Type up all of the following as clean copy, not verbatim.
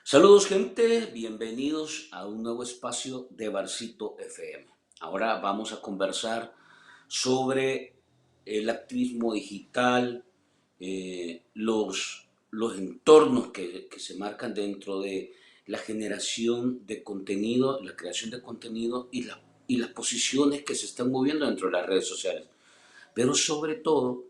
Saludos gente, bienvenidos a un nuevo espacio de Barcito FM. Ahora vamos a conversar sobre el activismo digital, los entornos que se marcan dentro de la generación de contenido, la creación de contenido y las posiciones que se están moviendo dentro de las redes sociales. Pero sobre todo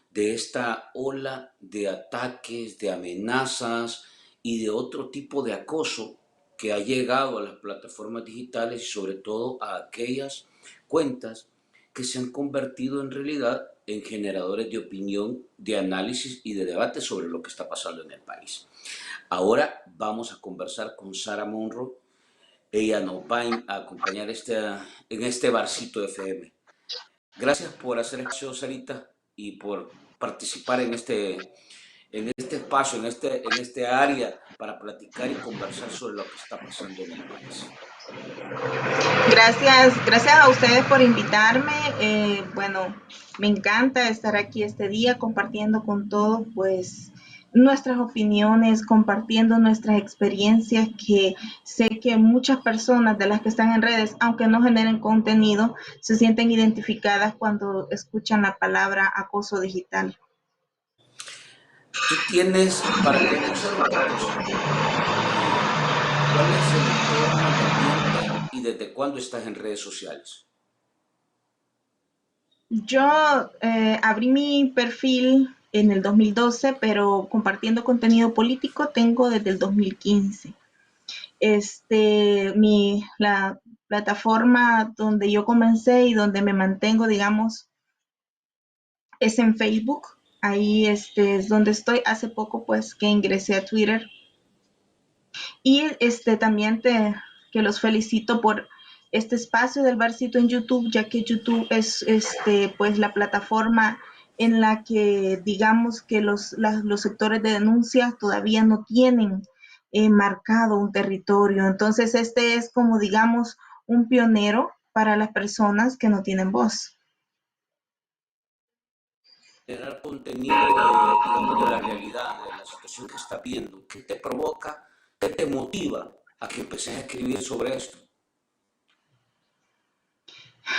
de esta ola de ataques, de amenazas y de otro tipo de acoso que ha llegado a las plataformas digitales y sobre todo a aquellas cuentas que se han convertido en realidad en generadores de opinión, de análisis y de debate sobre lo que está pasando en el país. Ahora vamos a conversar con Sara Monroe. Ella nos va a acompañar en este barcito FM. Gracias por hacer espacio, Sarita, y por participar en este espacio, en este área para platicar y conversar sobre lo que está pasando en el país. Gracias a ustedes por invitarme. Bueno, me encanta estar aquí este día compartiendo con todos, pues, nuestras opiniones, compartiendo nuestras experiencias, que sé que muchas personas de las que están en redes, aunque no generen contenido, se sienten identificadas cuando escuchan la palabra acoso digital. Tú tienes, para conocer un poquito, ¿cuál es el entorno, el ambiente y desde cuándo estás en redes sociales? Yo abrí mi perfil en el 2012, pero compartiendo contenido político tengo desde el 2015. La plataforma donde yo comencé y donde me mantengo, digamos, es en Facebook. Ahí es donde estoy. Hace poco, pues, que ingresé a Twitter. Y también que los felicito por este espacio del barcito en YouTube, ya que YouTube es pues la plataforma en la que digamos que los sectores de denuncia todavía no tienen marcado un territorio. Entonces este es como digamos un pionero para las personas que no tienen voz. Generar contenido de, digamos, de la realidad, de la situación que está viendo. ¿Qué te provoca, qué te motiva a que empecés a escribir sobre esto?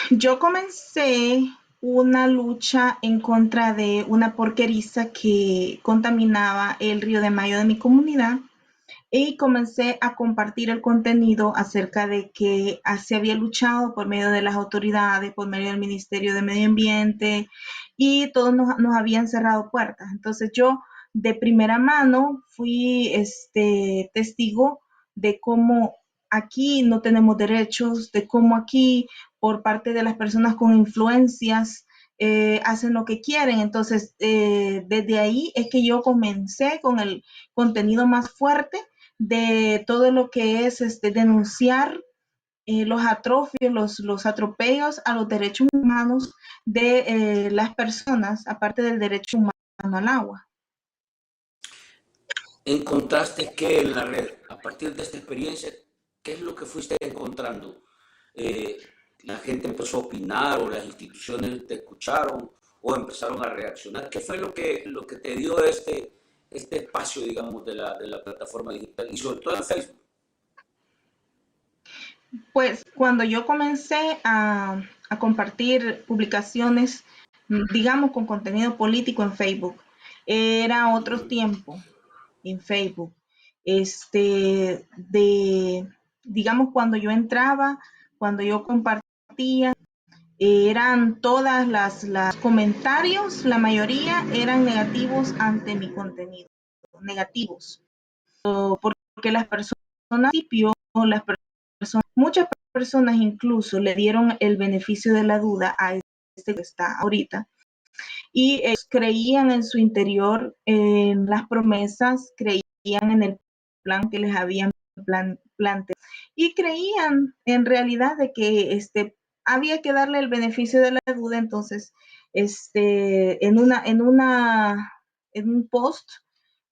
Yo comencé una lucha en contra de una porqueriza que contaminaba el río de Mayo de mi comunidad y comencé a compartir el contenido acerca de que se había luchado por medio de las autoridades, por medio del Ministerio de Medio Ambiente y todos nos habían cerrado puertas. Entonces yo de primera mano fui testigo de cómo aquí no tenemos derechos, de cómo aquí por parte de las personas con influencias hacen lo que quieren. Entonces, desde ahí es que yo comencé con el contenido más fuerte de todo lo que es denunciar los atrofios, los atropellos a los derechos humanos de las personas, aparte del derecho humano al agua. Encontraste que en la red, a partir de esta experiencia, ¿qué es lo que fuiste encontrando? ¿La gente empezó a opinar o las instituciones te escucharon o empezaron a reaccionar? ¿Qué fue lo que te dio este espacio, digamos, de la plataforma digital y sobre todo en Facebook? Pues cuando yo comencé a compartir publicaciones, digamos, con contenido político en Facebook, era otro tiempo en Facebook. Digamos, cuando yo entraba, cuando yo compartía, eran todas las comentarios, la mayoría eran negativos ante mi contenido, negativos, porque las personas, las personas, muchas personas incluso le dieron el beneficio de la duda a este que está ahorita y creían en su interior en las promesas, creían en el plan que les habían planteado y creían en realidad de que había que darle el beneficio de la duda. Entonces en un post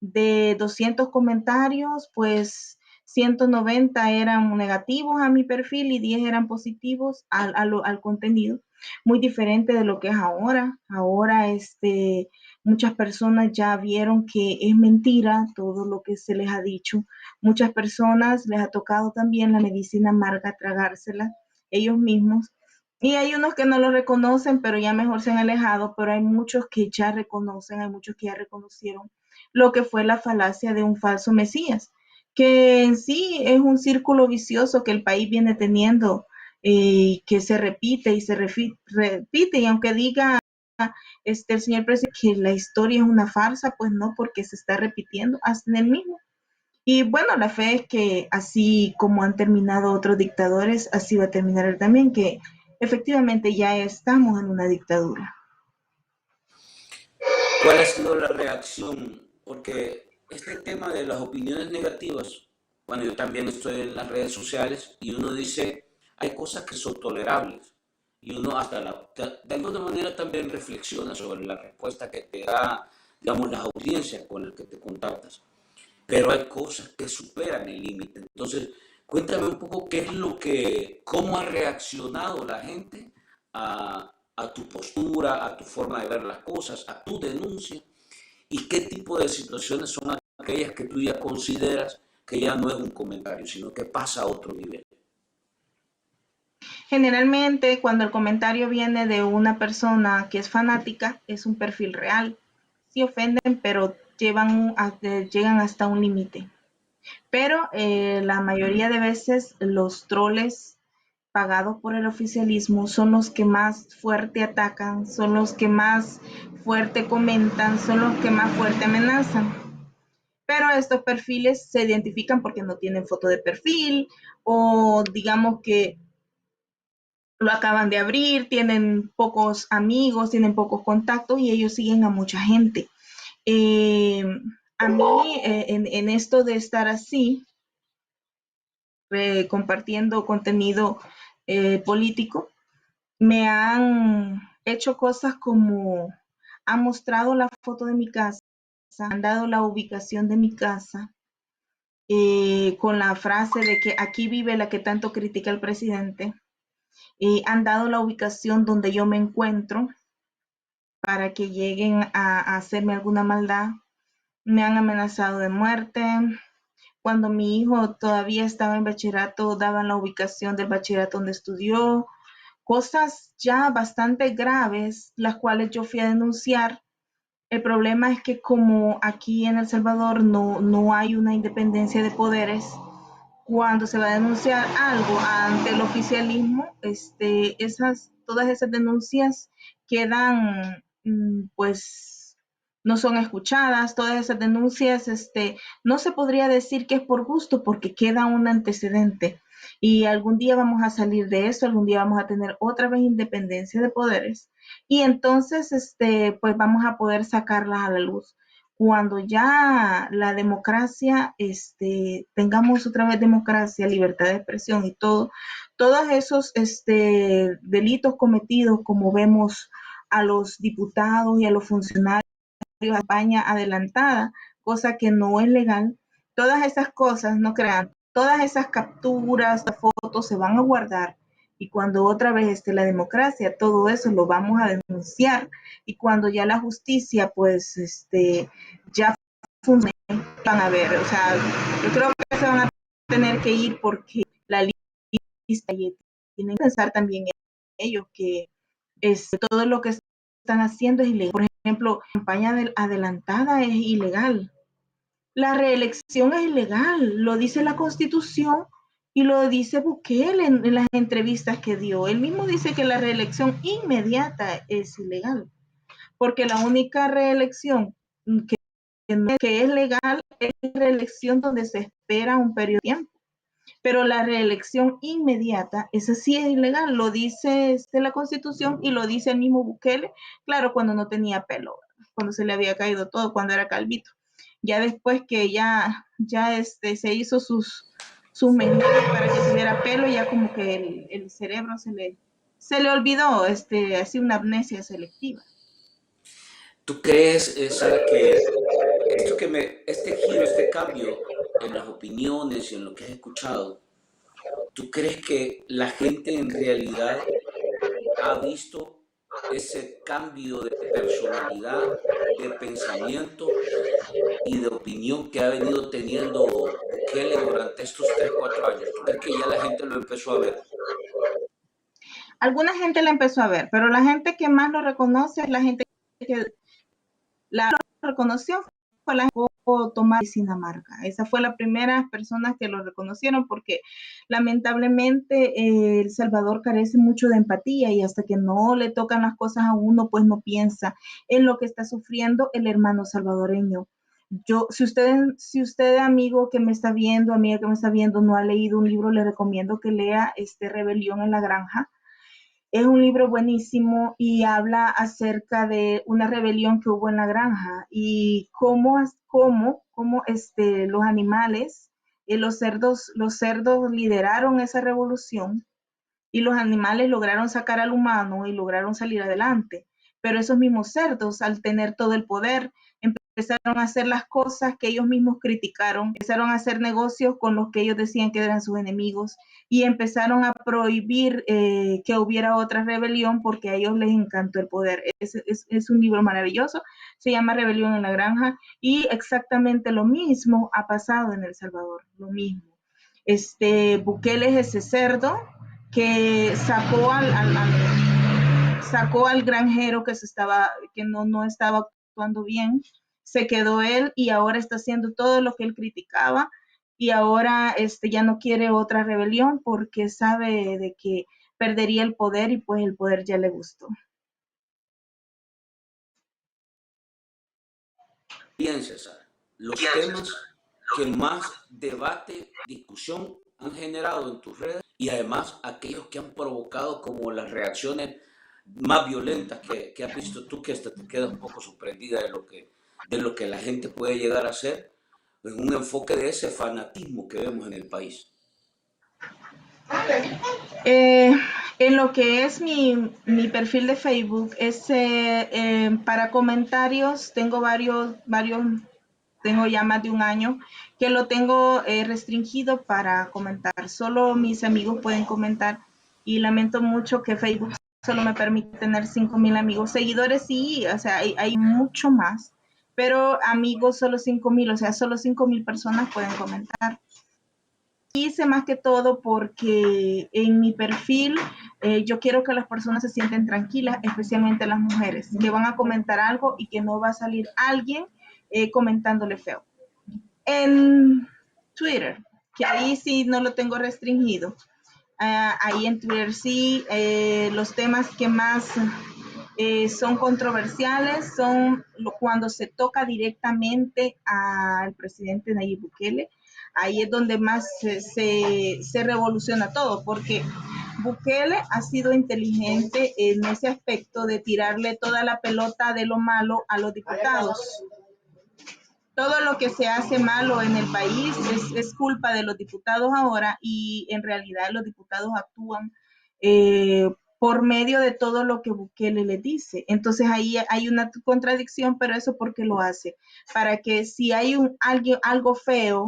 de 200 comentarios, pues 190 eran negativos a mi perfil y 10 eran positivos al contenido, muy diferente de lo que es ahora. Ahora Muchas personas ya vieron que es mentira todo lo que se les ha dicho. Muchas personas les ha tocado también la medicina amarga tragársela ellos mismos. Y hay unos que no lo reconocen, pero ya mejor se han alejado, pero hay muchos que ya reconocen, hay muchos que ya reconocieron lo que fue la falacia de un falso Mesías, que en sí es un círculo vicioso que el país viene teniendo, que se repite y se repite, y aunque diga el señor presidente que la historia es una farsa, pues no, porque se está repitiendo hasta en el mismo. Y bueno, la fe es que así como han terminado otros dictadores, así va a terminar él también, que efectivamente ya estamos en una dictadura. ¿Cuál ha sido la reacción? Porque este tema de las opiniones negativas, bueno, yo también estoy en las redes sociales y uno dice, hay cosas que son tolerables y uno hasta de alguna manera también reflexiona sobre la respuesta que te da, digamos, las audiencias con las que te contactas. Pero hay cosas que superan el límite. Entonces, cuéntame un poco qué es cómo ha reaccionado la gente a tu postura, a tu forma de ver las cosas, a tu denuncia y qué tipo de situaciones son aquellas que tú ya consideras que ya no es un comentario, sino que pasa a otro nivel. Generalmente, cuando el comentario viene de una persona que es fanática, es un perfil real. Sí ofenden, pero llegan hasta un límite. Pero la mayoría de veces los troles pagados por el oficialismo son los que más fuerte atacan, son los que más fuerte comentan, son los que más fuerte amenazan. Pero estos perfiles se identifican porque no tienen foto de perfil o digamos que lo acaban de abrir, tienen pocos amigos, tienen pocos contactos y ellos siguen a mucha gente. Eh, a mí, en esto de estar así, compartiendo contenido político, me han hecho cosas como han mostrado la foto de mi casa, han dado la ubicación de mi casa, con la frase de que aquí vive la que tanto critica el presidente. Han dado la ubicación donde yo me encuentro para que lleguen a hacerme alguna maldad. Me han amenazado de muerte. Cuando mi hijo todavía estaba en bachillerato, daban la ubicación del bachillerato donde estudió. Cosas ya bastante graves, las cuales yo fui a denunciar. El problema es que como aquí en El Salvador no hay una independencia de poderes, cuando se va a denunciar algo ante el oficialismo, todas esas denuncias quedan, pues, no son escuchadas, todas esas denuncias, no se podría decir que es por gusto porque queda un antecedente y algún día vamos a salir de eso, algún día vamos a tener otra vez independencia de poderes y entonces, pues vamos a poder sacarla a la luz cuando ya la democracia, tengamos otra vez democracia, libertad de expresión y todo, todos esos delitos cometidos, como vemos a los diputados y a los funcionarios de campaña adelantada, cosa que no es legal, todas esas cosas, no crean, todas esas capturas, fotos se van a guardar y cuando otra vez esté la democracia, todo eso lo vamos a denunciar y cuando ya la justicia, pues, ya funcione, van a ver, o sea, yo creo que se van a tener que ir porque la lista y tienen que pensar también ellos que todo lo que están haciendo es ilegal. Por ejemplo, campaña adelantada es ilegal. La reelección es ilegal, lo dice la Constitución y lo dice Bukele en las entrevistas que dio. Él mismo dice que la reelección inmediata es ilegal, porque la única reelección que, que es legal es la reelección donde se espera un periodo de tiempo. Pero la reelección inmediata, esa sí es ilegal, lo dice la Constitución y lo dice el mismo Bukele, claro, cuando no tenía pelo, cuando se le había caído todo, cuando era calvito. Ya después que ya se hizo sus mejoras para que tuviera pelo, ya como que el cerebro se le olvidó, así una amnesia selectiva. ¿Tú crees, Sara, que este giro, este cambio en las opiniones y en lo que has escuchado, tú crees que la gente en realidad ha visto ese cambio de personalidad de pensamiento y de opinión que ha venido teniendo Bukele durante estos 3, 4 años? ¿Tú crees que ya la gente lo empezó a ver? Alguna gente la empezó a ver, pero la gente que más lo reconoce es la gente que la reconoció fue la gente que tomar Dinamarca. Esa fue la primera persona que lo reconocieron porque lamentablemente El Salvador carece mucho de empatía y hasta que no le tocan las cosas a uno, pues no piensa en lo que está sufriendo el hermano salvadoreño. Yo, si usted, amigo que me está viendo, amiga que me está viendo, no ha leído un libro, le recomiendo que lea Rebelión en la Granja. Es un libro buenísimo y habla acerca de una rebelión que hubo en la granja y cómo los animales, los cerdos lideraron esa revolución y los animales lograron sacar al humano y lograron salir adelante. Pero esos mismos cerdos, al tener todo el poder, empezaron a hacer las cosas que ellos mismos criticaron, empezaron a hacer negocios con los que ellos decían que eran sus enemigos y empezaron a prohibir que hubiera otra rebelión porque a ellos les encantó el poder. Es un libro maravilloso, se llama Rebelión en la Granja y exactamente lo mismo ha pasado en El Salvador, lo mismo. Bukele es ese cerdo que sacó al granjero que no estaba actuando bien, se quedó él y ahora está haciendo todo lo que él criticaba y ahora ya no quiere otra rebelión porque sabe de que perdería el poder y pues el poder ya le gustó. Bien, César, los temas que más debate, discusión han generado en tus redes y además aquellos que han provocado como las reacciones más violentas que has visto tú, que hasta te quedas un poco sorprendida de lo que la gente puede llegar a hacer en un enfoque de ese fanatismo que vemos en el país. Eh, en lo que es mi perfil de Facebook, para comentarios tengo tengo ya más de un año que lo tengo restringido para comentar. Solo mis amigos pueden comentar y lamento mucho que Facebook solo me permite tener 5,000 amigos. Seguidores sí, o sea, hay mucho más, pero amigos solo 5,000, o sea, solo 5,000 personas pueden comentar. Hice más que todo porque en mi perfil yo quiero que las personas se sienten tranquilas, especialmente las mujeres, que van a comentar algo y que no va a salir alguien comentándole feo. En Twitter, que ahí sí no lo tengo restringido, ahí en Twitter sí, los temas que más son controversiales son cuando se toca directamente al presidente Nayib Bukele. Ahí es donde más se revoluciona todo, porque Bukele ha sido inteligente en ese aspecto de tirarle toda la pelota de lo malo a los diputados. Todo lo que se hace malo en el país es culpa de los diputados ahora y en realidad los diputados actúan por medio de todo lo que Bukele les dice. Entonces ahí hay una contradicción, pero eso porque lo hace, para que si hay algo feo,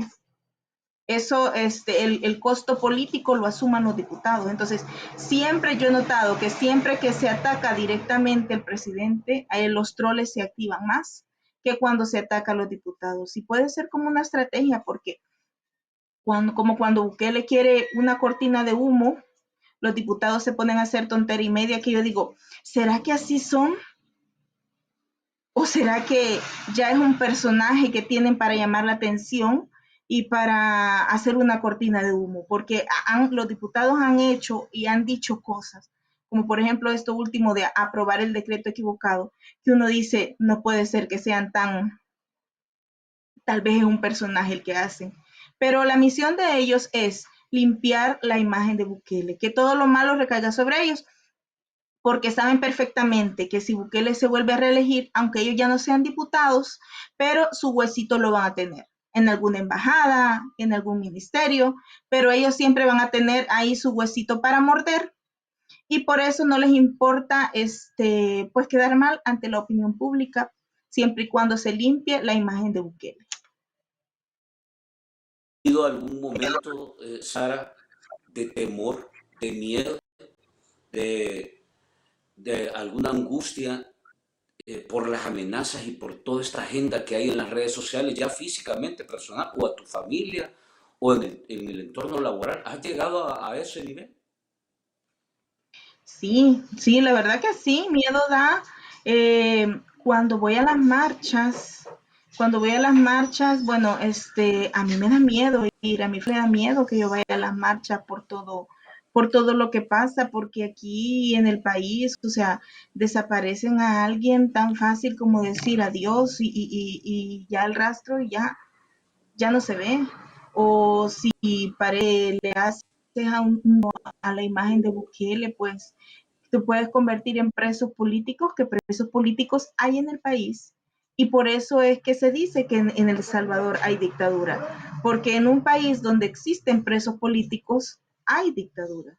eso, el costo político lo asuman los diputados. Entonces, siempre yo he notado que siempre que se ataca directamente al presidente, los troles se activan más que cuando se ataca a los diputados. Y puede ser como una estrategia, porque como cuando Bukele quiere una cortina de humo, los diputados se ponen a hacer tontería y media, que yo digo, ¿será que así son? ¿O será que ya es un personaje que tienen para llamar la atención y para hacer una cortina de humo? Porque los diputados han hecho y han dicho cosas, como por ejemplo esto último de aprobar el decreto equivocado, que uno dice, no puede ser que sean tal vez es un personaje el que hacen. Pero la misión de ellos es limpiar la imagen de Bukele, que todo lo malo recaiga sobre ellos, porque saben perfectamente que si Bukele se vuelve a reelegir, aunque ellos ya no sean diputados, pero su huesito lo van a tener en alguna embajada, en algún ministerio, pero ellos siempre van a tener ahí su huesito para morder y por eso no les importa pues quedar mal ante la opinión pública, siempre y cuando se limpie la imagen de Bukele. ¿Ha habido algún momento, Sara, de temor, de miedo, de alguna angustia por las amenazas y por toda esta agenda que hay en las redes sociales, ya físicamente, personal, o a tu familia, o en el entorno laboral? ¿Has llegado a ese nivel? Sí, sí, la verdad que sí, miedo da cuando voy a las marchas, bueno, a mí me da miedo ir, a mí me da miedo que yo vaya a las marchas por todo lo que pasa, porque aquí en el país, o sea, desaparecen a alguien tan fácil como decir adiós y ya el rastro ya no se ve. O si le haces a la imagen de Bukele, pues te puedes convertir en presos políticos, que presos políticos hay en el país. Y por eso es que se dice que en El Salvador hay dictadura, porque en un país donde existen presos políticos hay dictadura.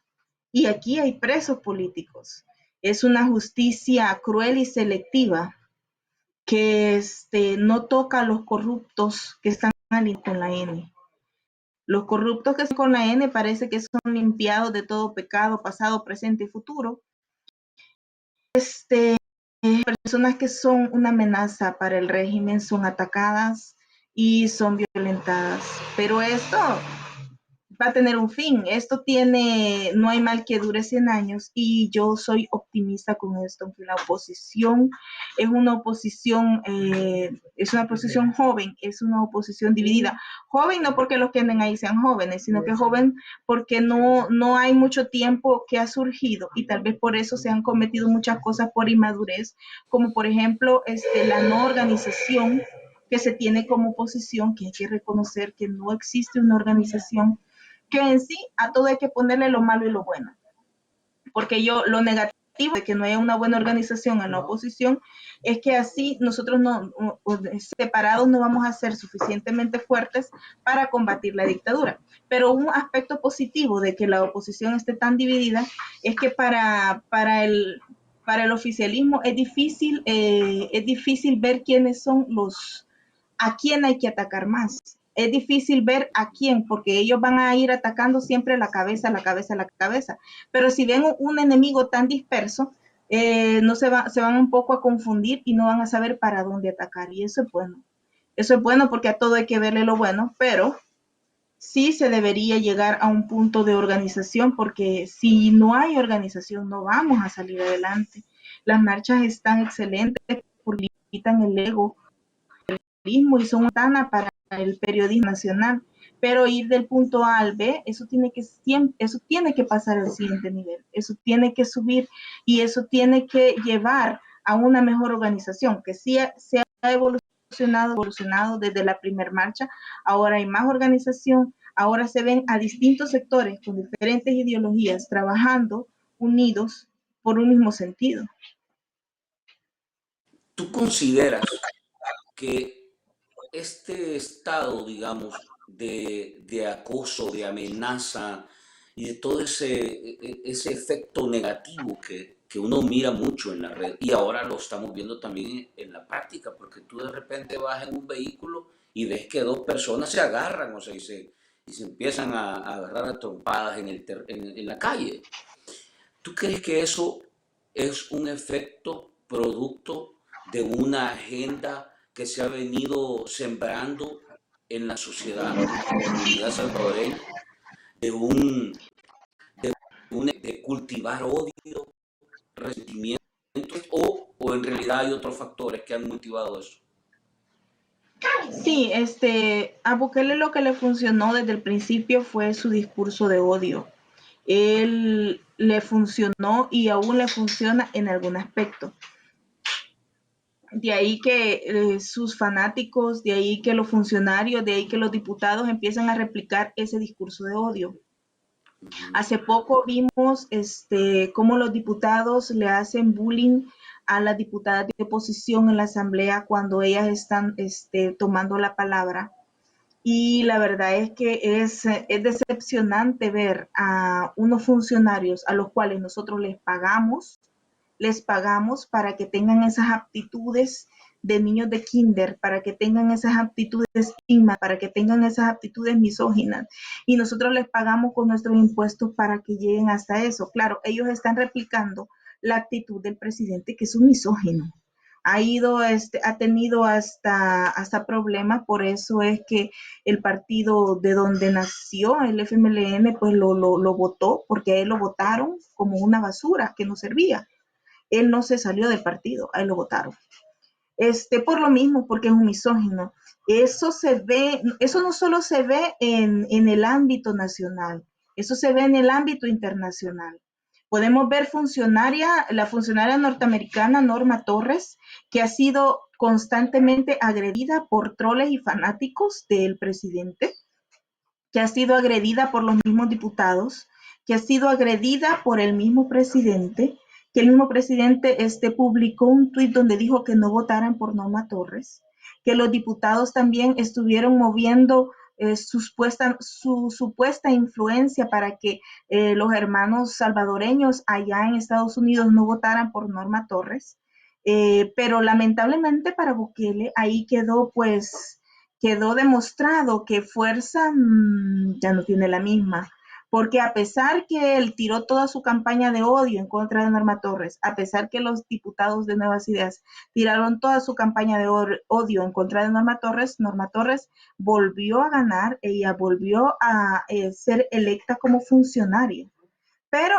Y aquí hay presos políticos. Es una justicia cruel y selectiva que no toca a los corruptos que están alineados con la N. Los corruptos que están con la N parece que son limpiados de todo pecado pasado, presente y futuro. Personas que son una amenaza para el régimen son atacadas y son violentadas. Pero esto va a tener un fin. No hay mal que dure 100 años y yo soy optimista con esto, aunque la oposición es una oposición joven, es una oposición dividida. Joven no porque los que anden ahí sean jóvenes, sino que joven porque no hay mucho tiempo que ha surgido y tal vez por eso se han cometido muchas cosas por inmadurez, como por ejemplo la no organización que se tiene como oposición, que hay que reconocer que no existe una organización, que en sí a todo hay que ponerle lo malo y lo bueno. Porque lo negativo de que no haya una buena organización en la oposición es que así nosotros separados no vamos a ser suficientemente fuertes para combatir la dictadura. Pero un aspecto positivo de que la oposición esté tan dividida es que para el oficialismo es difícil ver quiénes son a quién hay que atacar más. Es difícil ver a quién, porque ellos van a ir atacando siempre la cabeza, la cabeza, la cabeza. Pero si ven un enemigo tan disperso, no se van un poco a confundir y no van a saber para dónde atacar. Y eso es bueno. Eso es bueno porque a todo hay que verle lo bueno, pero sí se debería llegar a un punto de organización, porque si no hay organización no vamos a salir adelante. Las marchas están excelentes porque quitan el ego y son una tana para el periodismo nacional, pero ir del punto A al B, eso tiene que pasar al siguiente nivel, eso tiene que subir y eso tiene que llevar a una mejor organización, que sí se ha evolucionado desde la primera marcha, ahora hay más organización, ahora se ven a distintos sectores con diferentes ideologías trabajando unidos por un mismo sentido. ¿Tú consideras que este estado, digamos, de acoso, de amenaza y de todo ese efecto negativo que uno mira mucho en la red, y ahora lo estamos viendo también en la práctica, porque tú de repente vas en un vehículo y ves que dos personas se agarran, o sea, y se empiezan a agarrar a trompadas en la calle? ¿Tú crees que eso es un efecto producto de una agenda que se ha venido sembrando en la sociedad, en la comunidad salvadoreña, de de cultivar odio, resentimientos, o en realidad hay otros factores que han motivado eso? Sí, a Bukele lo que le funcionó desde el principio fue su discurso de odio. Él le funcionó y aún le funciona en algún aspecto. De ahí que sus fanáticos, de ahí que los funcionarios, de ahí que los diputados empiezan a replicar ese discurso de odio. Ujú. Hace poco vimos cómo los diputados le hacen bullying a las diputadas de oposición en la asamblea cuando ellas están tomando la palabra. Y la verdad es que es decepcionante ver a unos funcionarios a los cuales nosotros les pagamos para que tengan esas aptitudes de niños de kinder, para que tengan esas aptitudes para que tengan esas aptitudes misóginas. Y nosotros les pagamos con nuestros impuestos para que lleguen hasta eso. Claro, ellos están replicando la actitud del presidente, que es un misógino. ha tenido hasta problemas, por eso es que el partido de donde nació, el FMLN, pues lo votó, porque a él lo votaron como una basura que no servía. Él no se salió del partido, a él lo votaron. Por lo mismo, porque es un misógino. Eso se ve, eso no solo se ve en el ámbito nacional, eso se ve en el ámbito internacional. Podemos ver la funcionaria norteamericana Norma Torres, que ha sido constantemente agredida por troles y fanáticos del presidente, que ha sido agredida por los mismos diputados, que ha sido agredida por el mismo presidente, que el mismo presidente publicó un tuit donde dijo que no votaran por Norma Torres, que los diputados también estuvieron moviendo su supuesta influencia para que los hermanos salvadoreños allá en Estados Unidos no votaran por Norma Torres. Pero lamentablemente para Bukele ahí quedó demostrado que fuerza ya no tiene la misma, porque a pesar que él tiró toda su campaña de odio en contra de Norma Torres, a pesar que los diputados de Nuevas Ideas tiraron toda su campaña de odio en contra de Norma Torres volvió a ganar, ella volvió a ser electa como funcionaria, pero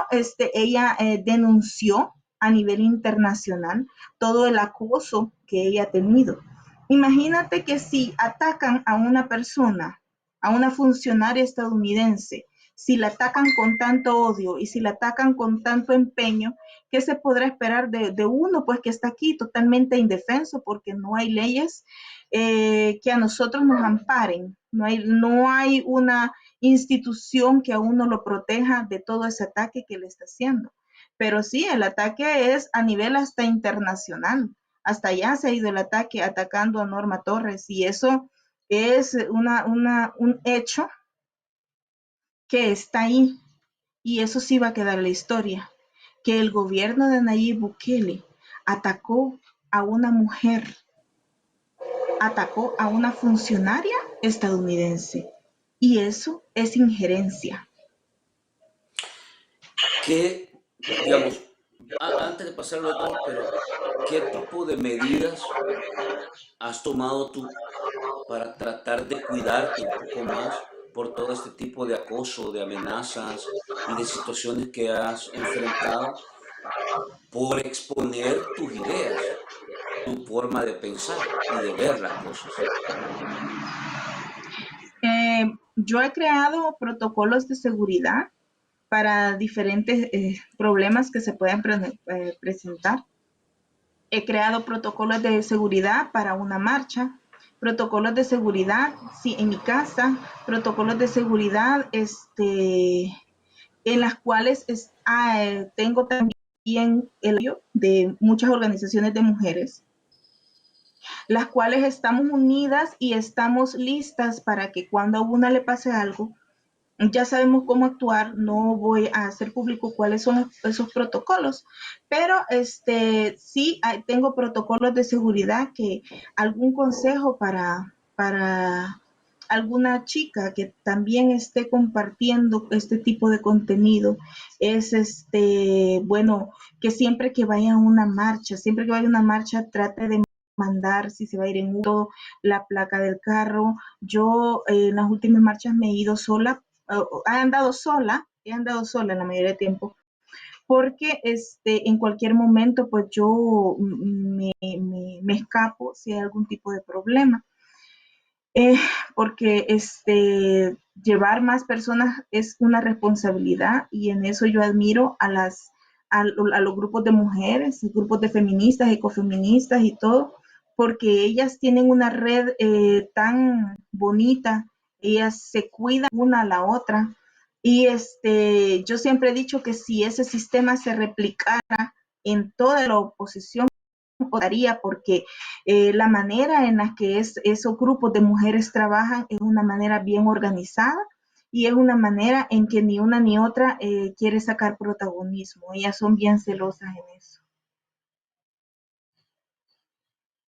ella denunció a nivel internacional todo el acoso que ella ha tenido. Imagínate que si atacan a una persona, a una funcionaria estadounidense, si la atacan con tanto odio y si la atacan con tanto empeño, ¿qué se podrá esperar de uno? Pues que está aquí totalmente indefenso porque no hay leyes que a nosotros nos amparen. No hay una institución que a uno lo proteja de todo ese ataque que le está haciendo. Pero sí, el ataque es a nivel hasta internacional. Hasta allá se ha ido el ataque atacando a Norma Torres y eso es un hecho que está ahí y eso sí va a quedar en la historia, que el gobierno de Nayib Bukele atacó a una mujer, atacó a una funcionaria estadounidense y eso es injerencia. ¿Qué, digamos, antes de pasarlo de todo, pero qué tipo de medidas has tomado tú para tratar de cuidarte un poco más por todo este tipo de acoso, de amenazas y de situaciones que has enfrentado por exponer tus ideas, tu forma de pensar y de ver las cosas? Yo he creado protocolos de seguridad para diferentes problemas que se puedan presentar. He creado protocolos de seguridad para una marcha, protocolos de seguridad, sí, en mi casa, protocolos de seguridad, en las cuales tengo también el apoyo de muchas organizaciones de mujeres, las cuales estamos unidas y estamos listas para que cuando a una le pase algo, ya sabemos cómo actuar, no voy a hacer público cuáles son esos protocolos, pero sí tengo protocolos de seguridad que algún consejo para alguna chica que también esté compartiendo este tipo de contenido es bueno, que siempre que vaya a una marcha trate de mandar si se va a ir en auto, la placa del carro. Yo en las últimas marchas me he ido sola, he andado sola la mayoría del tiempo, porque en cualquier momento pues yo me escapo si hay algún tipo de problema. Eh, Porque llevar más personas es una responsabilidad y en eso yo admiro a los grupos de mujeres, grupos de feministas, ecofeministas y todo, porque ellas tienen una red tan bonita, ellas se cuidan una a la otra y yo siempre he dicho que si ese sistema se replicara en toda la oposición, votaría porque la manera en la que esos grupos de mujeres trabajan es una manera bien organizada y es una manera en que ni una ni otra quiere sacar protagonismo. Ellas son bien celosas en eso.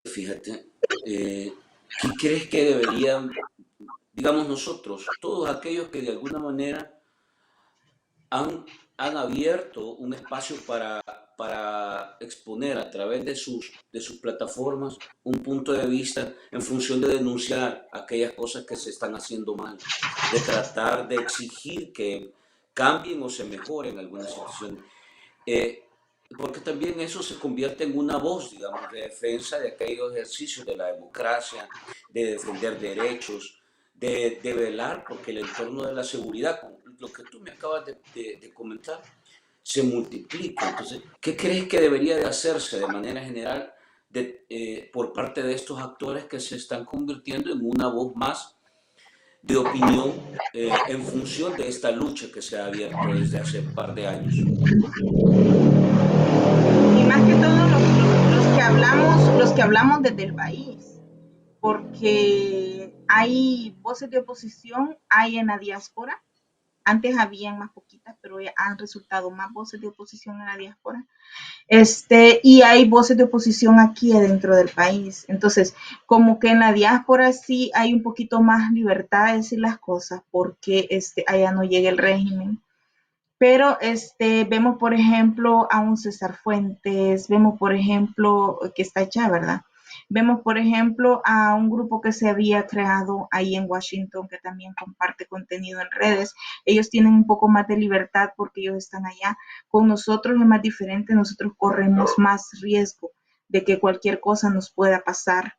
Fíjate, ¿qué crees que deberían, digamos nosotros, todos aquellos que de alguna manera han abierto un espacio para exponer a través de sus plataformas un punto de vista en función de denunciar aquellas cosas que se están haciendo mal, de tratar de exigir que cambien o se mejoren algunas situaciones. Eh, Porque también eso se convierte en una voz, digamos, de defensa de aquellos ejercicios de la democracia, de defender derechos, de velar porque el entorno de la seguridad, lo que tú me acabas de comentar, se multiplica. Entonces, ¿qué crees que debería de hacerse de manera general por parte de estos actores que se están convirtiendo en una voz más de opinión en función de esta lucha que se ha abierto desde hace un par de años? Y más que todo los que hablamos desde el país, porque hay voces de oposición, hay en la diáspora. Antes habían más poquitas, pero ya han resultado más voces de oposición en la diáspora. Y hay voces de oposición aquí dentro del país. Entonces, como que en la diáspora sí hay un poquito más libertad de decir las cosas porque allá no llega el régimen. Pero vemos, por ejemplo, a un César Fuentes, vemos, por ejemplo, que está allá, ¿verdad? Vemos, por ejemplo, a un grupo que se había creado ahí en Washington, que también comparte contenido en redes. Ellos tienen un poco más de libertad porque ellos están allá. Con nosotros es más diferente, nosotros corremos más riesgo de que cualquier cosa nos pueda pasar.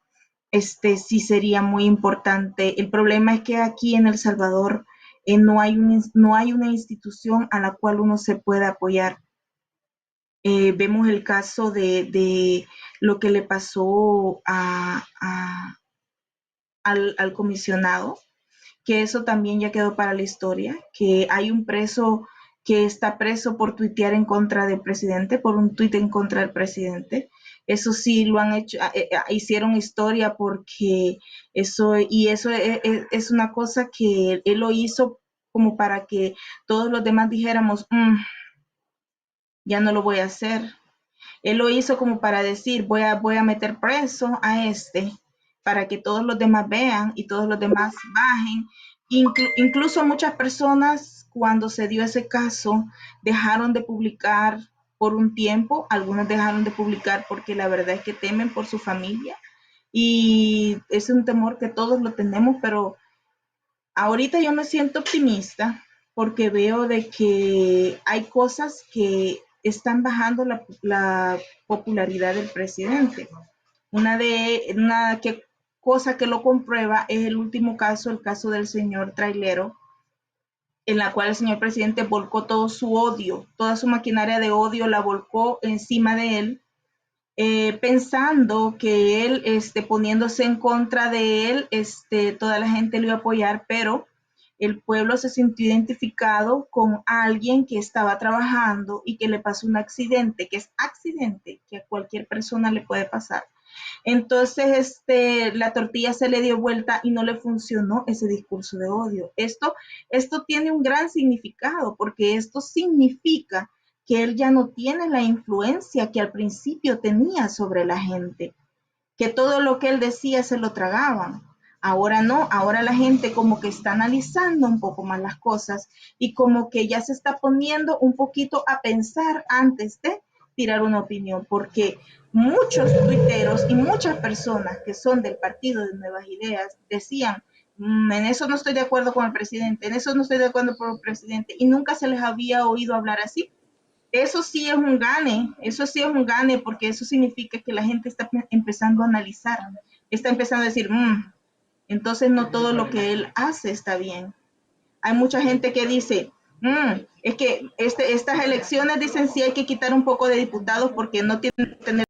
Sí sería muy importante. El problema es que aquí en El Salvador no hay una institución a la cual uno se pueda apoyar. Vemos el caso de lo que le pasó al comisionado, que eso también ya quedó para la historia, que hay un preso que está preso por tuitear en contra del presidente, por un tuit en contra del presidente. Eso sí lo han hecho, hicieron historia porque eso es una cosa que él lo hizo como para que todos los demás dijéramos, ya no lo voy a hacer. Él lo hizo como para decir, voy a meter preso a para que todos los demás vean y todos los demás bajen. Incluso muchas personas, cuando se dio ese caso, dejaron de publicar por un tiempo, algunos dejaron de publicar porque la verdad es que temen por su familia y es un temor que todos lo tenemos, pero ahorita yo me siento optimista porque veo de que hay cosas que están bajando la popularidad del presidente. Cosa que lo comprueba es el último caso, el caso del señor trailero, en la cual el señor presidente volcó todo su odio, toda su maquinaria de odio la volcó encima de él, pensando que él, poniéndose en contra de él, toda la gente lo iba a apoyar, pero el pueblo se sintió identificado con alguien que estaba trabajando y que le pasó un accidente, que es accidente, que a cualquier persona le puede pasar. Entonces, la tortilla se le dio vuelta y no le funcionó ese discurso de odio. Esto tiene un gran significado porque esto significa que él ya no tiene la influencia que al principio tenía sobre la gente, que todo lo que él decía se lo tragaban. Ahora no, ahora la gente como que está analizando un poco más las cosas y como que ya se está poniendo un poquito a pensar antes de tirar una opinión, porque muchos tuiteros y muchas personas que son del Partido de Nuevas Ideas decían, en eso no estoy de acuerdo con el presidente, en eso no estoy de acuerdo con el presidente, y nunca se les había oído hablar así. Eso sí es un gane, eso sí es un gane, porque eso significa que la gente está empezando a analizar, está empezando a decir, entonces no todo lo que él hace está bien. Hay mucha gente que dice, es que estas elecciones dicen sí hay que quitar un poco de diputados porque no tienen que tener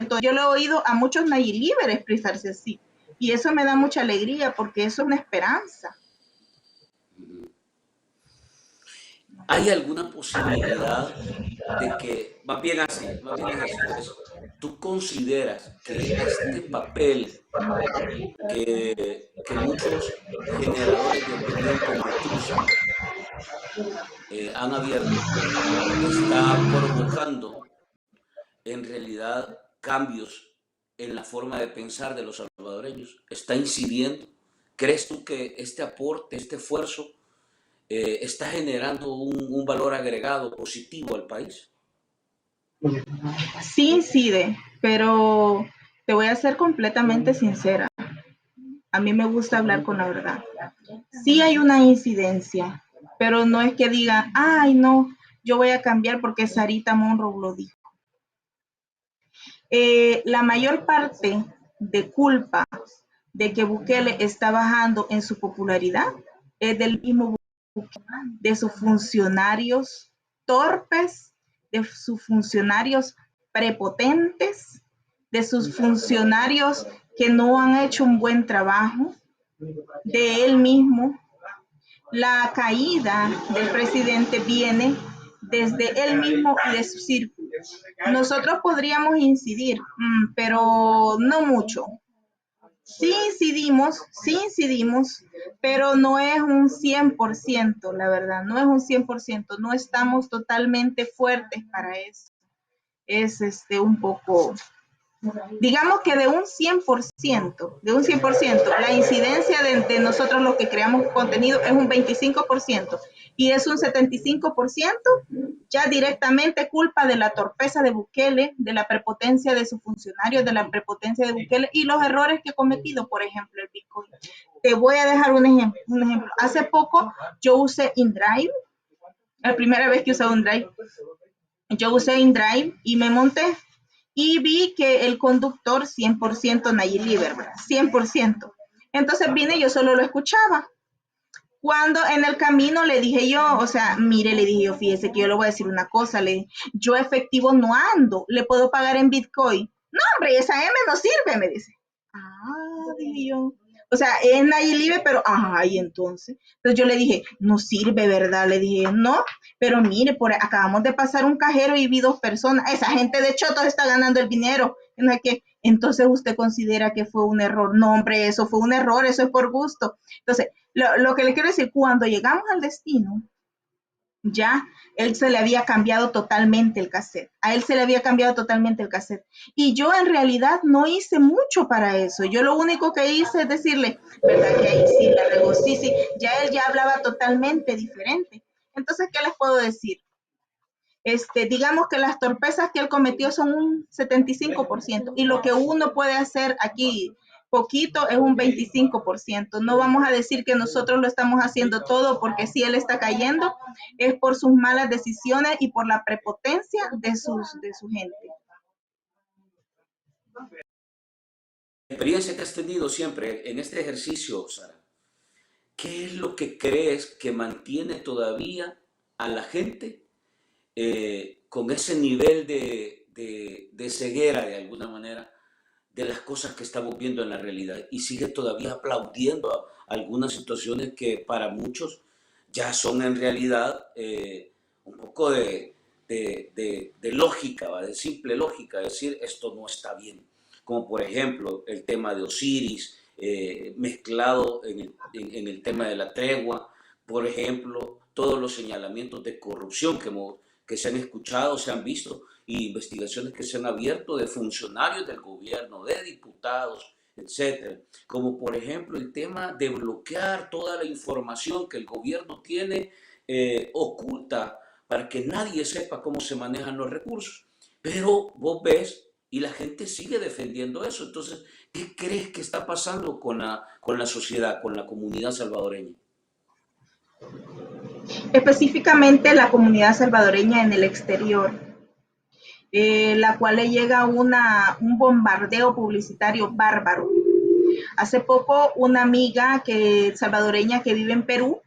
todo. Yo lo he oído a muchos nayilíberes expresarse así, y eso me da mucha alegría porque eso es una esperanza. ¿Hay alguna posibilidad de que, más bien es eso, tú consideras que este papel que muchos generadores de opinión como tú han abierto está provocando en realidad cambios en la forma de pensar de los salvadoreños? ¿Está incidiendo? ¿Crees tú que este aporte, este esfuerzo está generando un valor agregado positivo al país. Sí incide, pero te voy a ser completamente sincera. A mí me gusta hablar con la verdad. Sí hay una incidencia, pero no es que diga, ay, no, yo voy a cambiar porque Sarita Monroe lo dijo. La mayor parte de culpa de que Bukele está bajando en su popularidad es del mismo Bukele, de sus funcionarios torpes, de sus funcionarios prepotentes, de sus funcionarios que no han hecho un buen trabajo, de él mismo. La caída del presidente viene desde él mismo y de su círculo. Nosotros podríamos incidir, pero no mucho. Sí incidimos, pero no es un 100%, la verdad, no es un 100%, no estamos totalmente fuertes para eso. Es un poco, digamos que de un 100%, la incidencia de nosotros los que creamos contenido es un 25% y es un 75% ya directamente culpa de la torpeza de Bukele, de la prepotencia de sus funcionarios, de la prepotencia de Bukele y los errores que ha cometido, por ejemplo, el Bitcoin. Te voy a dejar un ejemplo. Hace poco yo usé InDrive, la primera vez que usé InDrive, yo usé InDrive y me monté y vi que el conductor 100% Nayib Líber, 100%. Entonces vine y yo solo lo escuchaba. Cuando en el camino le dije yo, o sea, mire, le dije yo, fíjese que yo le voy a decir una cosa, le dije, yo efectivo no ando, le puedo pagar en Bitcoin. No, hombre, esa M no sirve, me dice. Ah, dije yo. O sea, es Nayib Líber, pero, ay, entonces. Entonces yo le dije, no sirve, ¿verdad? Le dije, no, pero mire, acabamos de pasar un cajero y vi 2 personas. Esa gente de Chotos está ganando el dinero. No es que, entonces usted considera que fue un error. No, hombre, eso fue un error, eso es por gusto. Entonces, lo que le quiero decir, cuando llegamos al destino, ya él se le había cambiado totalmente el cassette. A él se le había cambiado totalmente el cassette. Y yo en realidad no hice mucho para eso. Yo lo único que hice es decirle, ¿verdad que ahí sí la regó? Sí, sí, ya él ya hablaba totalmente diferente. Entonces, ¿qué les puedo decir? Digamos que las torpezas que él cometió son un 75% y lo que uno puede hacer aquí poquito es un 25%. No vamos a decir que nosotros lo estamos haciendo todo porque si él está cayendo es por sus malas decisiones y por la prepotencia de su gente. La experiencia que has tenido siempre en este ejercicio, Sara, ¿qué es lo que crees que mantiene todavía a la gente con ese nivel de ceguera, de alguna manera, de las cosas que estamos viendo en la realidad y sigue todavía aplaudiendo a algunas situaciones que para muchos ya son en realidad un poco de lógica, ¿va? De simple lógica, decir esto no está bien? Como por ejemplo el tema de Osiris mezclado en el tema de la tregua, por ejemplo, todos los señalamientos de corrupción que se han escuchado, se han visto, y investigaciones que se han abierto de funcionarios del gobierno, de diputados, etcétera. Como por ejemplo el tema de bloquear toda la información que el gobierno tiene oculta para que nadie sepa cómo se manejan los recursos. Pero vos ves y la gente sigue defendiendo eso. Entonces, ¿qué crees que está pasando con la sociedad, con la comunidad salvadoreña? Específicamente la comunidad salvadoreña en el exterior, la cual le llega un bombardeo publicitario bárbaro. Hace poco una amiga salvadoreña que vive en Perú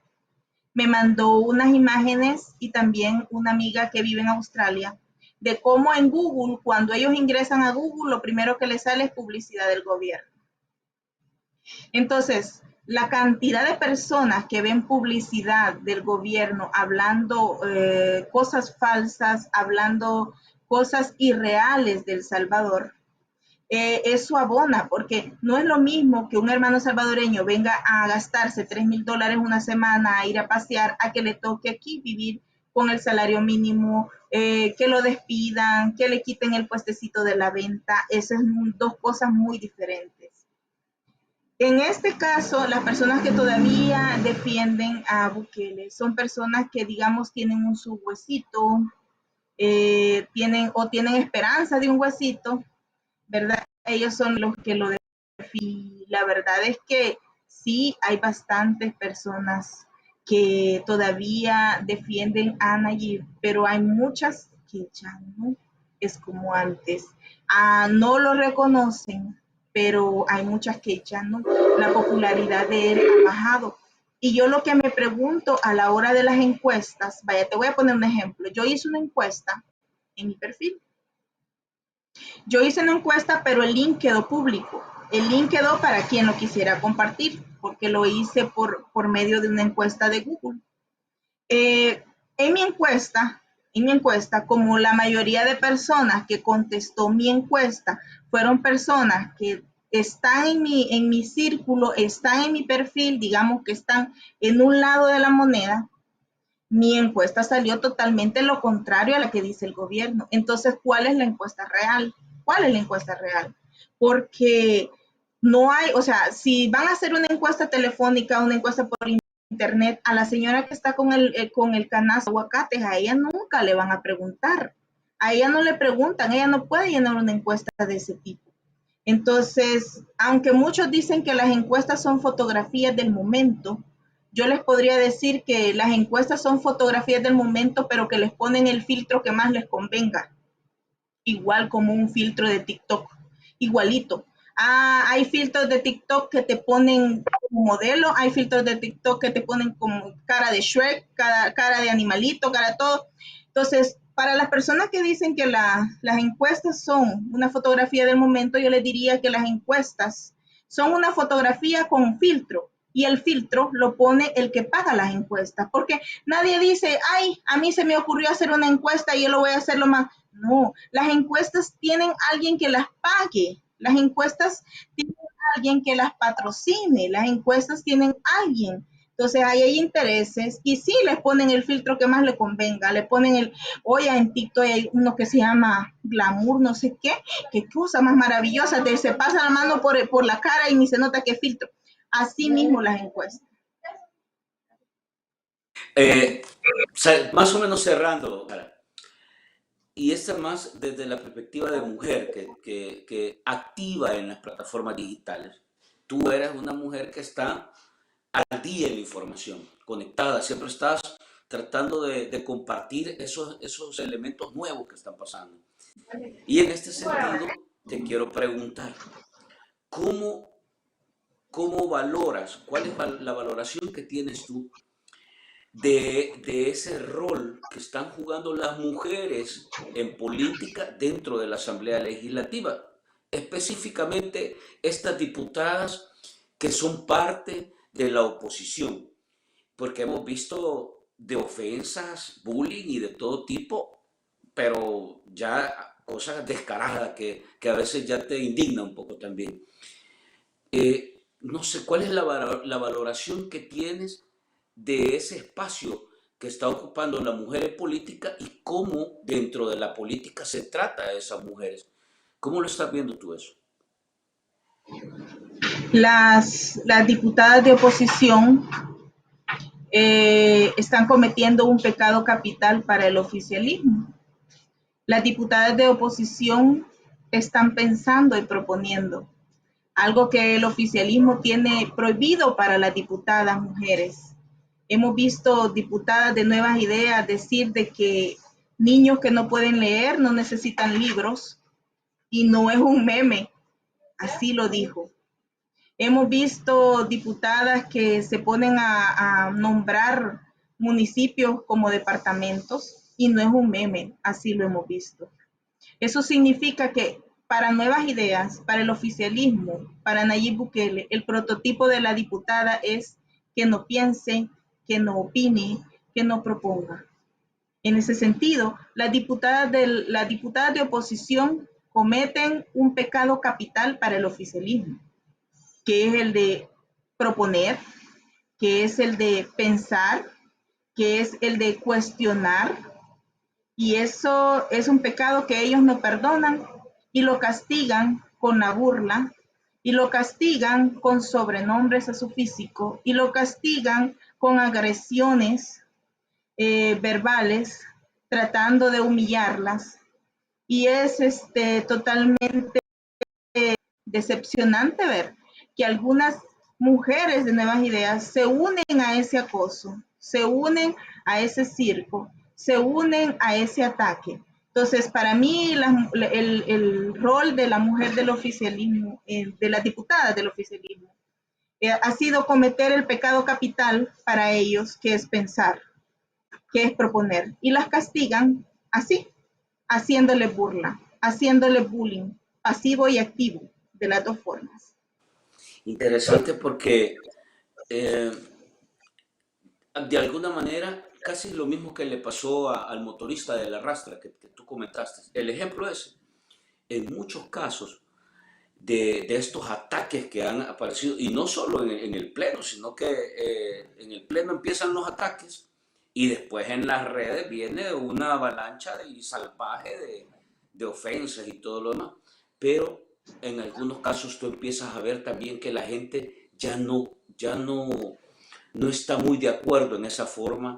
me mandó unas imágenes y también una amiga que vive en Australia de cómo en Google, cuando ellos ingresan a Google, lo primero que les sale es publicidad del gobierno. Entonces, la cantidad de personas que ven publicidad del gobierno hablando cosas falsas, hablando cosas irreales del Salvador, eso abona, porque no es lo mismo que un hermano salvadoreño venga a gastarse $3,000 una semana a ir a pasear, a que le toque aquí vivir con el salario mínimo, que lo despidan, que le quiten el puestecito de la venta. Esas son dos cosas muy diferentes. En este caso, las personas que todavía defienden a Bukele son personas que, digamos, tienen un subhuesito, tienen esperanza de un huesito, ¿verdad? Ellos son los que lo defienden. La verdad es que sí hay bastantes personas que todavía defienden a Nayib, pero hay muchas que ya no es como antes. No lo reconocen, pero hay muchas que ya no. La popularidad de él ha bajado. Y yo lo que me pregunto a la hora de las encuestas, vaya, te voy a poner un ejemplo. Yo hice una encuesta en mi perfil. Yo hice una encuesta, pero el link quedó público. El link quedó para quien lo quisiera compartir, porque lo hice por medio de una encuesta de Google. Eh, en mi encuesta, como la mayoría de personas que contestó mi encuesta fueron personas que están en mi círculo, están en mi perfil, digamos que están en un lado de la moneda, mi encuesta salió totalmente lo contrario a la que dice el gobierno. Entonces, ¿cuál es la encuesta real? ¿Cuál es la encuesta real? Porque no hay, o sea, si van a hacer una encuesta telefónica, una encuesta por internet, a la señora que está con el canasto de aguacates, a ella nunca le van a preguntar. A ella no le preguntan, ella no puede llenar una encuesta de ese tipo. Entonces, aunque muchos dicen que las encuestas son fotografías del momento, yo les podría decir que las encuestas son fotografías del momento, pero que les ponen el filtro que más les convenga, igual como un filtro de TikTok, igualito. Hay filtros de TikTok que te ponen como modelo, hay filtros de TikTok que te ponen como cara de Shrek, cara de animalito, cara de todo. Entonces, para las personas que dicen que las encuestas son una fotografía del momento, yo les diría que las encuestas son una fotografía con filtro y el filtro lo pone el que paga las encuestas, porque nadie dice, ay, a mí se me ocurrió hacer una encuesta y yo lo voy a hacer lo más. No, las encuestas tienen alguien que las pague, las encuestas tienen alguien que las patrocine, las encuestas tienen alguien. Entonces ahí hay intereses y sí les ponen el filtro que más le convenga, le ponen oye, en TikTok hay uno que se llama glamour, no sé qué cosa más maravillosa, se pasa la mano por la cara y ni se nota qué filtro. Así mismo las encuestas. Eh, Más o menos cerrando, y esta más desde la perspectiva de mujer que activa en las plataformas digitales. Tú eres una mujer que está al día en la información, conectada, siempre estás tratando de compartir esos elementos nuevos que están pasando. Y en este sentido, te quiero preguntar, ¿cómo, cómo valoras, cuál es la valoración que tienes tú de ese rol que están jugando las mujeres en política dentro de la Asamblea Legislativa? Específicamente estas diputadas que son parte de la oposición, porque hemos visto de ofensas, bullying y de todo tipo, pero ya cosas descaradas que a veces ya te indigna un poco también. No sé, ¿cuál es la valoración que tienes de ese espacio que está ocupando la mujer en política y cómo dentro de la política se trata a esas mujeres? ¿Cómo lo estás viendo tú eso? Las diputadas de oposición están cometiendo un pecado capital para el oficialismo. Las diputadas de oposición están pensando y proponiendo algo que el oficialismo tiene prohibido para las diputadas mujeres. Hemos visto diputadas de Nuevas Ideas decir de que niños que no pueden leer no necesitan libros y no es un meme, así lo dijo. Hemos visto diputadas que se ponen a nombrar municipios como departamentos y no es un meme, así lo hemos visto. Eso significa que para Nuevas Ideas, para el oficialismo, para Nayib Bukele, el prototipo de la diputada es que no piense, que no opine, que no proponga. En ese sentido, las diputadas de oposición cometen un pecado capital para el oficialismo, que es el de proponer, que es el de pensar, que es el de cuestionar, y eso es un pecado que ellos no perdonan y lo castigan con la burla y lo castigan con sobrenombres a su físico y lo castigan con agresiones verbales, tratando de humillarlas. Y es totalmente decepcionante ver que algunas mujeres de nuevas ideas se unen a ese acoso, se unen a ese circo, se unen a ese ataque. Entonces, para mí, el rol de la mujer del oficialismo, de la diputada del oficialismo, ha sido cometer el pecado capital para ellos, que es pensar, que es proponer. Y las castigan así, haciéndole burla, haciéndole bullying, pasivo y activo, de las dos formas. Interesante porque eh, de alguna manera casi lo mismo que le pasó al motorista de la rastra que tú comentaste. El ejemplo es, en muchos casos de estos ataques que han aparecido, y no solo en el Pleno, sino que en el Pleno empiezan los ataques y después en las redes viene una avalancha y salvaje de ofensas y todo lo demás. Pero en algunos casos tú empiezas a ver también que la gente no está muy de acuerdo en esa forma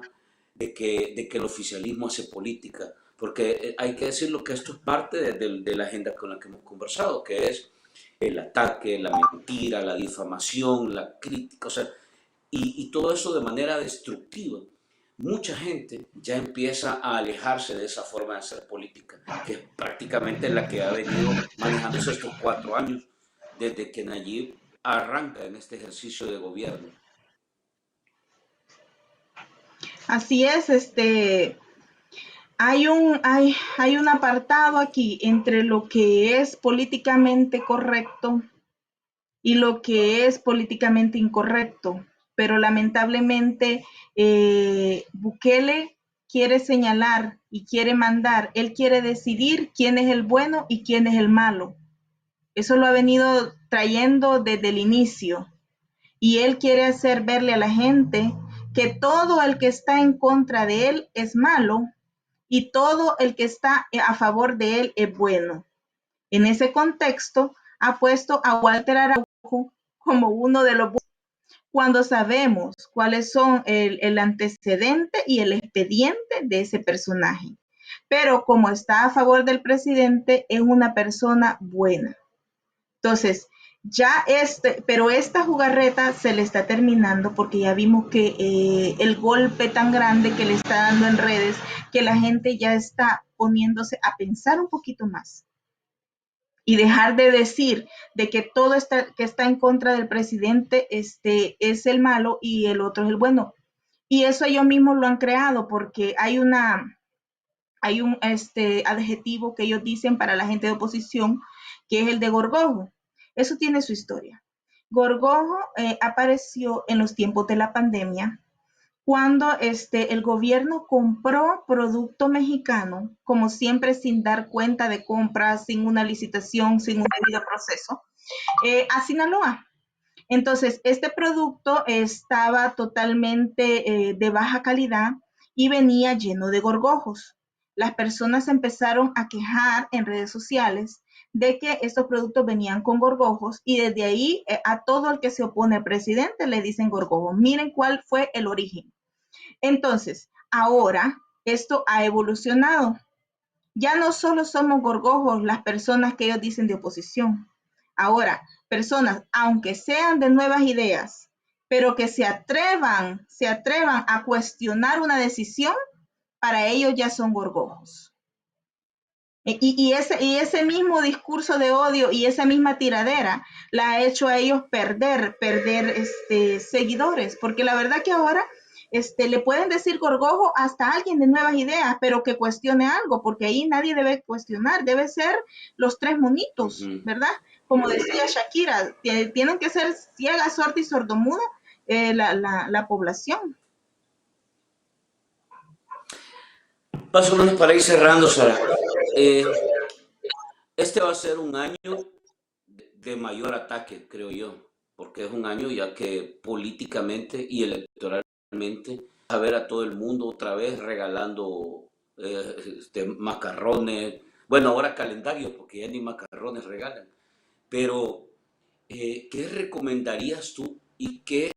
de que el oficialismo hace política, porque hay que decirlo que esto es parte de la agenda con la que hemos conversado, que es el ataque, la mentira, la difamación, la crítica, o sea, y todo eso de manera destructiva. Mucha gente ya empieza a alejarse de esa forma de hacer política, que es prácticamente la que ha venido manejándose estos 4 años, desde que Nayib arranca en este ejercicio de gobierno. Así es, hay un apartado aquí entre lo que es políticamente correcto y lo que es políticamente incorrecto, pero lamentablemente Bukele quiere señalar y quiere mandar, él quiere decidir quién es el bueno y quién es el malo. Eso lo ha venido trayendo desde el inicio y él quiere hacer verle a la gente que todo el que está en contra de él es malo y todo el que está a favor de él es bueno. En ese contexto, ha puesto a Walter Araujo como uno de los buenos, cuando sabemos cuáles son el antecedente y el expediente de ese personaje. Pero como está a favor del presidente, es una persona buena. Entonces, pero esta jugarreta se le está terminando porque ya vimos que el golpe tan grande que le está dando en redes, que la gente ya está poniéndose a pensar un poquito más y dejar de decir de que todo que está en contra del presidente es el malo y el otro es el bueno. Y eso ellos mismos lo han creado porque hay un adjetivo que ellos dicen para la gente de oposición, que es el de gorgojo. Eso tiene su historia. Gorgojo apareció en los tiempos de la pandemia, cuando el gobierno compró producto mexicano, como siempre sin dar cuenta de compras, sin una licitación, sin un debido proceso, a Sinaloa. Entonces, este producto estaba totalmente de baja calidad y venía lleno de gorgojos. Las personas empezaron a quejar en redes sociales de que estos productos venían con gorgojos y desde ahí a todo el que se opone al presidente le dicen gorgojos. Miren cuál fue el origen. Entonces, ahora esto ha evolucionado. Ya no solo somos gorgojos las personas que ellos dicen de oposición. Ahora, personas, aunque sean de nuevas ideas, pero que se atrevan a cuestionar una decisión, para ellos ya son gorgojos. Y ese mismo discurso de odio y esa misma tiradera la ha hecho a ellos perder seguidores, porque la verdad que ahora le pueden decir gorgojo hasta alguien de nuevas ideas, pero que cuestione algo, porque ahí nadie debe cuestionar, debe ser los tres monitos, ¿verdad? Como decía Shakira, tienen que ser ciega, sorda y sordomuda la población. Más o menos para ir cerrando, Sara. Eh, este va a ser un año de mayor ataque, creo yo, porque es un año ya que políticamente y electoralmente a ver a todo el mundo otra vez regalando macarrones, bueno, ahora calendarios, porque ya ni macarrones regalan, pero ¿qué recomendarías tú y qué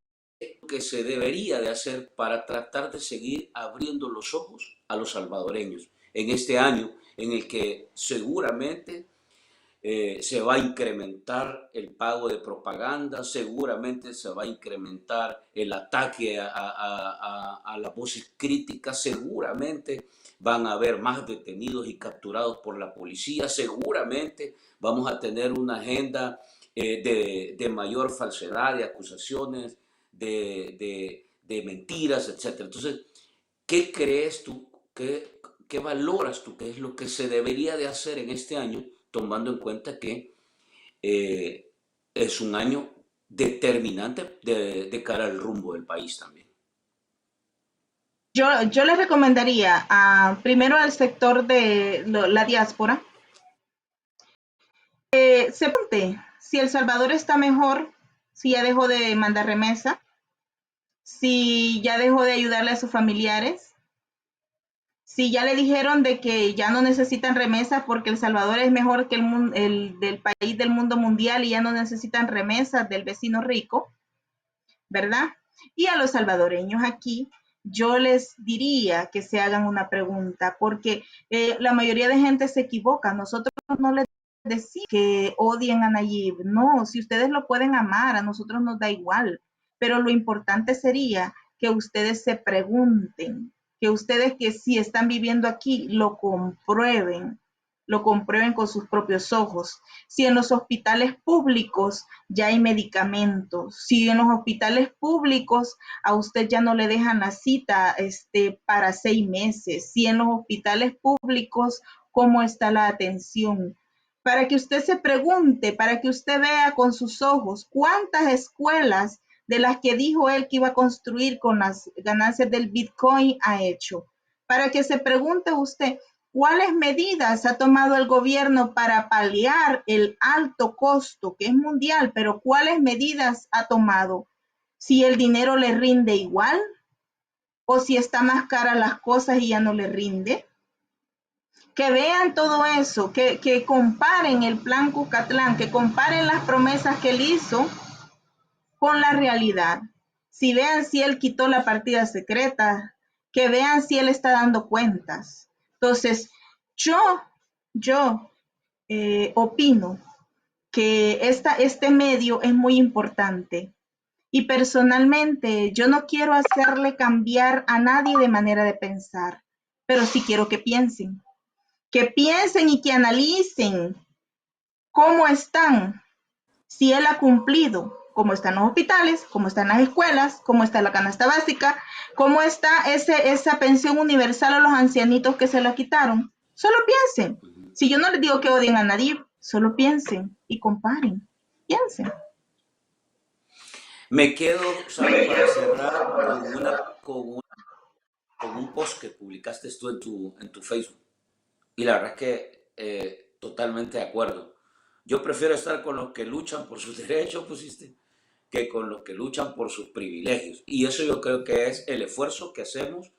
que se debería de hacer para tratar de seguir abriendo los ojos a los salvadoreños en este año en el que seguramente se va a incrementar el pago de propaganda, seguramente se va a incrementar el ataque a las voces críticas, seguramente van a haber más detenidos y capturados por la policía, seguramente vamos a tener una agenda de mayor falsedad, de acusaciones, de mentiras, etc. Entonces, ¿qué crees tú? ¿Qué valoras tú? ¿Qué es lo que se debería de hacer en este año, tomando en cuenta que eh, es un año determinante de cara al rumbo del país también? Yo le recomendaría primero al sector de la diáspora, se pregunte si El Salvador está mejor, si ya dejó de mandar remesa, si ya dejó de ayudarle a sus familiares, si ya le dijeron de que ya no necesitan remesas porque El Salvador es mejor que el del país del mundo mundial y ya no necesitan remesas del vecino rico, ¿verdad? Y a los salvadoreños aquí, yo les diría que se hagan una pregunta, porque la mayoría de gente se equivoca. Nosotros no les decimos que odien a Nayib. No, si ustedes lo pueden amar, a nosotros nos da igual. Pero lo importante sería que ustedes se pregunten, que ustedes que si están viviendo aquí lo comprueben con sus propios ojos. Si en los hospitales públicos ya hay medicamentos, si en los hospitales públicos a usted ya no le dejan la cita para 6 meses, si en los hospitales públicos cómo está la atención, para que usted se pregunte, para que usted vea con sus ojos cuántas escuelas de las que dijo él que iba a construir con las ganancias del Bitcoin ha hecho, para que se pregunte usted ¿cuáles medidas ha tomado el gobierno para paliar el alto costo que es mundial? Pero ¿cuáles medidas ha tomado? Si el dinero le rinde igual o si está más cara las cosas y ya no le rinde. Que vean todo eso, que comparen el plan Cucatlán, que comparen las promesas que él hizo con la realidad. Si vean si él quitó la partida secreta, que vean si él está dando cuentas. Entonces, yo, yo opino que este medio es muy importante y personalmente yo no quiero hacerle cambiar a nadie de manera de pensar, pero sí quiero que piensen y que analicen cómo están, si él ha cumplido, cómo están los hospitales, cómo están las escuelas, cómo está la canasta básica, cómo está esa pensión universal a los ancianitos que se la quitaron. Solo piensen. Si yo no les digo que odien a nadie, solo piensen y comparen. Piensen. Me quedo, Sara, para cerrar con un post que publicaste tú en tu Facebook. Y la verdad es que totalmente de acuerdo. Yo prefiero estar con los que luchan por sus derechos, pusiste, que con los que luchan por sus privilegios. Y eso yo creo que es el esfuerzo que hacemos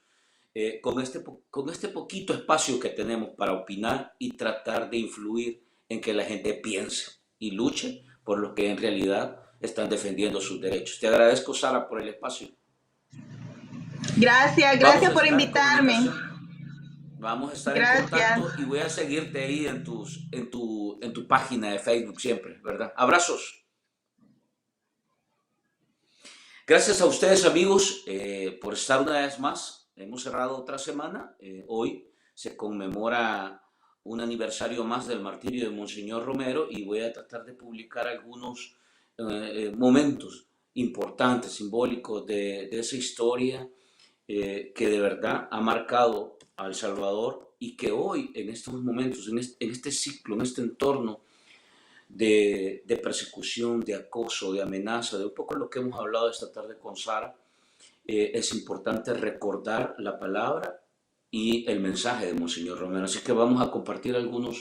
con este poquito espacio que tenemos para opinar y tratar de influir en que la gente piense y luche por lo que en realidad están defendiendo sus derechos. Te agradezco, Sara, por el espacio. Gracias, Vamos gracias a por estar en invitarme. comunicación. Vamos a estar en Gracias. contacto y voy a seguirte ahí en tu página de Facebook siempre, ¿verdad? Abrazos. Gracias a ustedes, amigos, por estar una vez más. Hemos cerrado otra semana. Hoy se conmemora un aniversario más del martirio de Monseñor Romero y voy a tratar de publicar algunos momentos importantes, simbólicos de esa historia que de verdad ha marcado a El Salvador y que hoy, en estos momentos, en este ciclo, en este entorno de persecución, de acoso, de amenaza, de un poco lo que hemos hablado esta tarde con Sara, es importante recordar la palabra y el mensaje de Monseñor Romero. Así que vamos a compartir algunas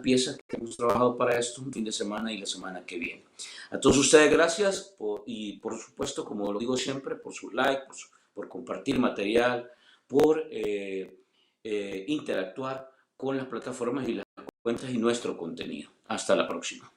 piezas que hemos trabajado para esto un fin de semana y la semana que viene. A todos ustedes gracias y por supuesto, como lo digo siempre, por su like, por compartir material, por interactuar con las plataformas y las cuentas y nuestro contenido. Hasta la próxima.